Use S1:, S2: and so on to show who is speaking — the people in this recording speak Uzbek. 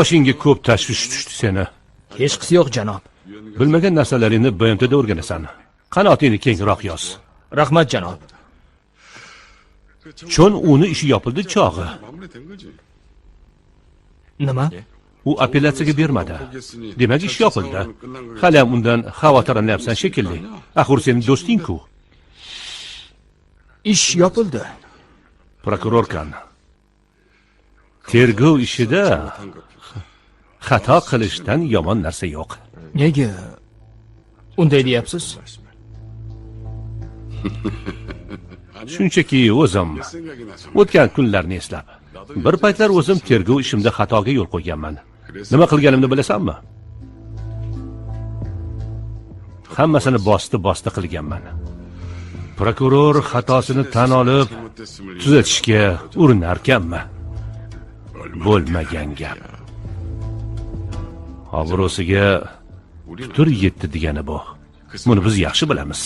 S1: Boshingga ko'p tashvish tushdi seni.
S2: Hech qisi yo'q, janob.
S1: Bilmagan narsalaringni BMTda o'rganasan. Qanotingni kengroq yoz.
S2: Rahmat, janob.
S1: Chon uni ishi yopildi chog'i.
S2: Nima?
S1: U apellyatsiyaga bermadi. Demak, ish yopildi. Hali ham undan xavotirlanyapsan shekilli. Axir sening do'sting-ku.
S2: Ish yopildi.
S1: Prokurorkan. Tergov ishida xato qilishdan yomon narsa yo'q.
S2: Nega unday deyapsiz?
S1: Shunchaki o'zim o'tgan kunlarni eslab, bir paytlar o'zim tergov ishimda xatoga yo'l qo'yganman. Nima qilganimni bilasanmi? Hammasini bosti qilganman. Prokuror xatosini tan olib, tuzatishga urinarkanmi? Bo'lmagan gap. Obro'siga putur yetdi degani bu. Buni biz yaxshi bilamiz.